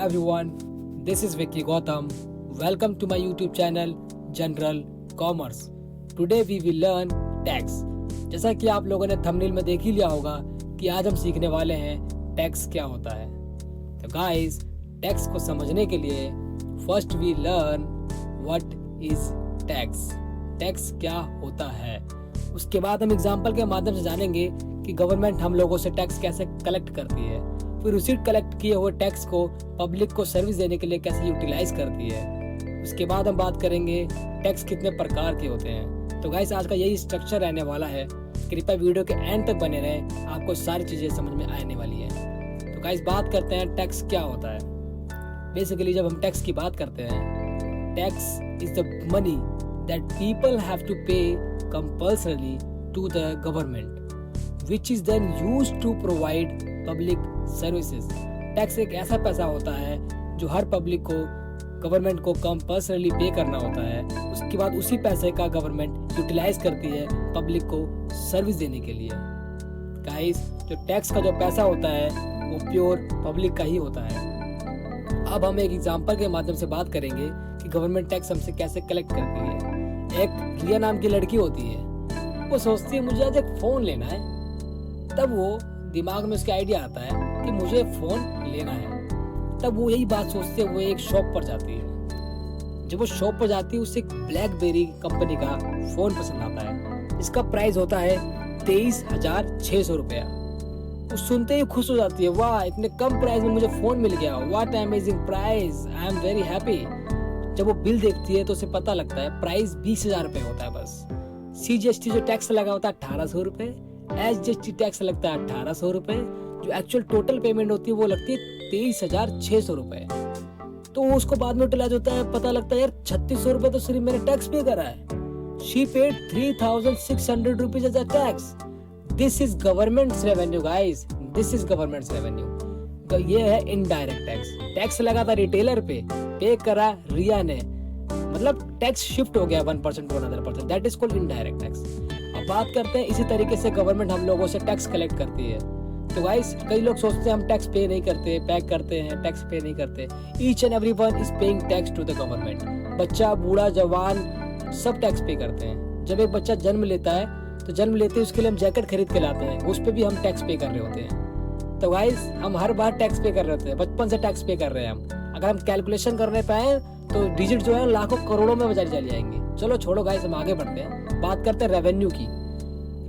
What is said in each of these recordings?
everyone, this is Vicky Gautam. Welcome to my YouTube channel General Commerce. Today we will learn tax. जैसा कि आप लोगों ने thumbnail में देख ही लिया होगा कि आज हम सीखने वाले हैं टैक्स क्या होता है। तो गाइस, टैक्स को समझने के लिए first we learn what is tax. Tax क्या होता है, उसके बाद हम एग्जाम्पल के माध्यम से जानेंगे कि गवर्नमेंट हम लोगों से टैक्स कैसे कलेक्ट करती है, फिर उसी कलेक्ट किए हुए टैक्स को पब्लिक को सर्विस देने के लिए कैसे यूटिलाइज करती है। उसके बाद हम बात करेंगे टैक्स कितने प्रकार के होते हैं। तो गाइस, आज का यही स्ट्रक्चर रहने वाला है। कृपया वीडियो के एंड तक बने रहें, आपको सारी चीजें समझ में आने वाली है। तो गाइस, बात करते हैं टैक्स क्या होता है। बेसिकली जब हम टैक्स की बात करते हैं, tax is the money that people have to pay compulsorily to the government which is then used to provide public services। Tax एक ऐसा पैसा होता है जो हर पब्लिक को गवर्नमेंट को कंपल्सरली पे करना होता है। उसके बाद उसी पैसे का गवर्नमेंट यूटिलाइज करती है पब्लिक को सर्विस देने के लिए। गाइस, जो टैक्स का जो पैसा होता है वो प्योर पब्लिक का ही होता है। अब हम एक एग्जांपल के माध्यम से बात करेंगे कि गवर्नमेंट टैक्स हमसे कैसे कलेक्ट करती है। एक रिया नाम की लड़की होती है, वो सोचती है मुझे आज एक फोन लेना है। तब वो दिमाग में उसका आइडिया आता है कि मुझे फोन लेना है। तब वो यही बात सोचते है, वो एक शॉप पर जाती है। जब वो शॉप पर जाती है, उसे एक ब्लैकबेरी कंपनी का फोन पसंद आता है। इसका प्राइस होता है 23,600 रुपया। वो सुनते ही खुश हो जाती है, वाह इतने कम प्राइस में मुझे फोन मिल गया, what amazing price, I am very happy. जब वो बिल देखती है तो उसे पता लगता है प्राइस 20,000 रुपए होता है बस। CGST जो टैक्स लगा होता है 1,800 रुपए, SGST टैक्स लगता है 1,800 रुपए, जो एक्चुअल टोटल पेमेंट होती है वो लगती है 23,600 रुपए। तो उसको बाद में यूटिलाइज होता है, पता लगता है यार 3,600 रुपए तो सिर्फ मैंने टैक्स पे करा है। She paid 3,600 rupees as a tax. This is government's revenue guys, this is government's revenue. तो ये है इनडायरेक्ट टैक्स। टैक्स लगा था रिटेलर पे करा रिया ने, मतलब टैक्स शिफ्ट हो गया 1% to another person, that is called indirect tax. अब बात करते हैं इसी तरीके से गवर्नमेंट हम लोगों से टैक्स कलेक्ट करती है। तो गाइस, कई लोग सोचते हैं हम टैक्स पे नहीं करते, पैक करते हैं, टैक्स पे नहीं करते। Each and everyone is paying tax to the government. बच्चा, बूढ़ा, जवान सब टैक्स पे करते हैं। जब एक बच्चा जन्म लेता है तो जन्म लेते ही उसके लिए हम जैकेट खरीद के लाते हैं, उस पे भी हम टैक्स पे कर रहे होते हैं। तो गाइस, हम हर बार टैक्स पे कर रहे होते हैं, बचपन से टैक्स पे कर रहे हैं हम। अगर हम कैलकुलेशन करने पाए तो डिजिट जो है लाखों करोड़ों में बजाई चली जाएंगे। चलो छोड़ो गाइस, हम आगे बढ़ते हैं। बात करते हैं रेवेन्यू की।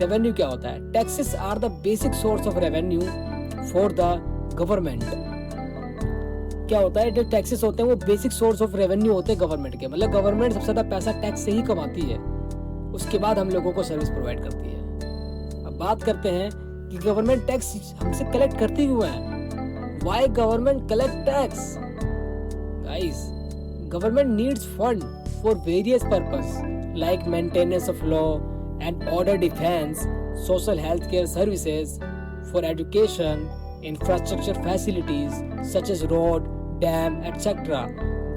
रेवेन्यू क्या होता है? Taxes are the basic source of revenue for the government. क्या होता है? जो टैक्सेस होते हैं वो बेसिक सोर्स ऑफ रेवेन्यू होते हैं गवर्नमेंट के, मतलब गवर्नमेंट सबसे ज्यादा पैसा टैक्स से ही कमाती है। उसके बाद हम लोगों को सर्विस प्रोवाइड करती है। अब बात करते हैं कि गवर्नमेंट टैक्स हमसे कलेक्ट करती क्यों है। Why government collect tax? Guys, government needs fund for various purpose like maintenance of law and order, defense, social health care services, for education, infrastructure facilities such as road, dam, etc.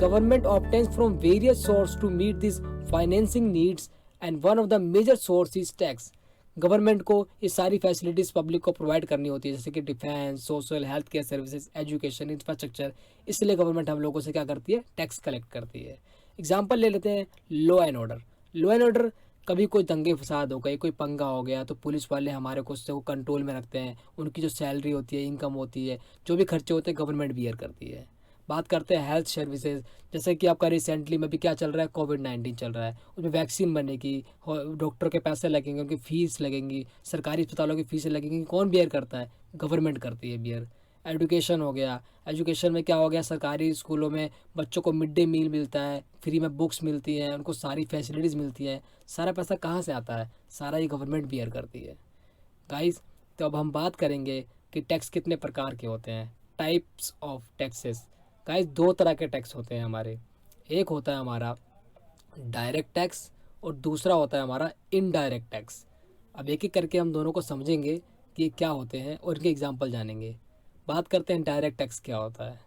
Government obtains from various sources to meet these financing needs, and one of the major sources is tax. Government को ये सारी facilities public को provide करनी होती है, जैसे कि defence, social, health care services, education, infrastructure. इसलिए गवर्नमेंट हम लोगों से क्या करती है? टैक्स कलेक्ट करती है। एग्जांपल ले लेते हैं, law and order. Law and order, कभी कोई दंगे फसाद हो गए, कोई पंगा हो गया, तो पुलिस वाले हमारे को उससे कंट्रोल में रखते हैं। उनकी जो सैलरी होती है, इनकम होती है, जो भी खर्चे होते हैं, गवर्नमेंट बियर करती है। बात करते हैं हेल्थ सर्विसेज, जैसे कि आपका रिसेंटली में भी क्या चल रहा है, कोविड-19 चल रहा है, उसमें वैक्सीन बनेगी, डॉक्टर के पैसे लगेंगे, उनकी फीस लगेंगी, सरकारी अस्पतालों की फीस लगेंगी। कौन बियर करता है? गवर्नमेंट करती है बियर। एजुकेशन हो गया, एजुकेशन में क्या हो गया, सरकारी स्कूलों में बच्चों को मिड डे मील मिलता है, फ्री में बुक्स मिलती हैं, उनको सारी फैसिलिटीज़ मिलती हैं। सारा पैसा कहाँ से आता है? सारा ये गवर्नमेंट बियर करती है। गाइस, तो अब हम बात करेंगे कि टैक्स कितने प्रकार के होते हैं, टाइप्स ऑफ टैक्सेस। गाइस, दो तरह के टैक्स होते हैं हमारे। एक होता है हमारा डायरेक्ट टैक्स और दूसरा होता है हमारा इनडायरेक्ट टैक्स। अब एक एक करके हम दोनों को समझेंगे कि ये क्या होते हैं और इनके एग्जांपल जानेंगे। बात करते हैं डायरेक्ट टैक्स क्या होता है।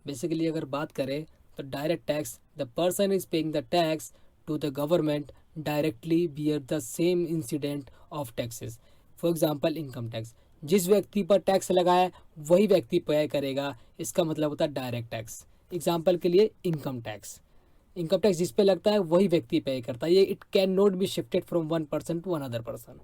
बेसिकली अगर बात करें तो direct tax, the person is paying the tax to the government directly bear the same incident of taxes. For example income tax, जिस व्यक्ति पर टैक्स लगा है वही व्यक्ति पे करेगा, इसका मतलब होता है डायरेक्ट टैक्स। एग्जाम्पल के लिए इनकम टैक्स, इनकम टैक्स जिस पे लगता है वही व्यक्ति पे करता है, ये it can not be shifted from one person to another person.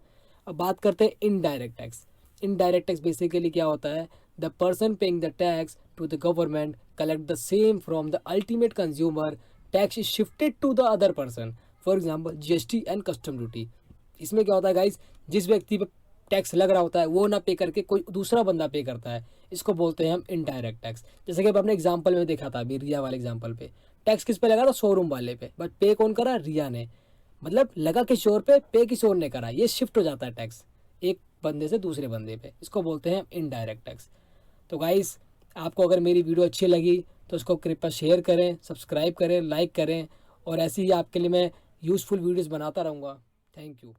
अब बात करते हैं indirect tax. Indirect tax basically क्या होता है, the person paying the tax to the government collect the same from the ultimate consumer, tax is shifted to the other person. For example GST and custom duty. इसमें क्या होता है guys, जिस व्यक्ति पे टैक्स लग रहा होता है वो ना पे करके कोई दूसरा बंदा पे करता है, इसको बोलते हैं हम इनडायरेक्ट टैक्स। जैसे कि अब आपने एग्जांपल में देखा था अभी रिया वाले एग्जांपल पे, टैक्स किस पे लगा था, शोरूम वाले पे, बट पे कौन करा, रिया ने। मतलब लगा किसी और पे किसी और ने करा, ये शिफ्ट हो जाता है टैक्स एक बंदे से दूसरे बंदे पे, इसको बोलते हैं इनडायरेक्ट टैक्स। तो गाइस आपको अगर मेरी वीडियो अच्छी लगी तो उसको कृपया शेयर करें, सब्सक्राइब करें, लाइक करें, और ऐसी ही आपके लिए मैं यूज़फुल वीडियोज़ बनाता रहूँगा। Thank you.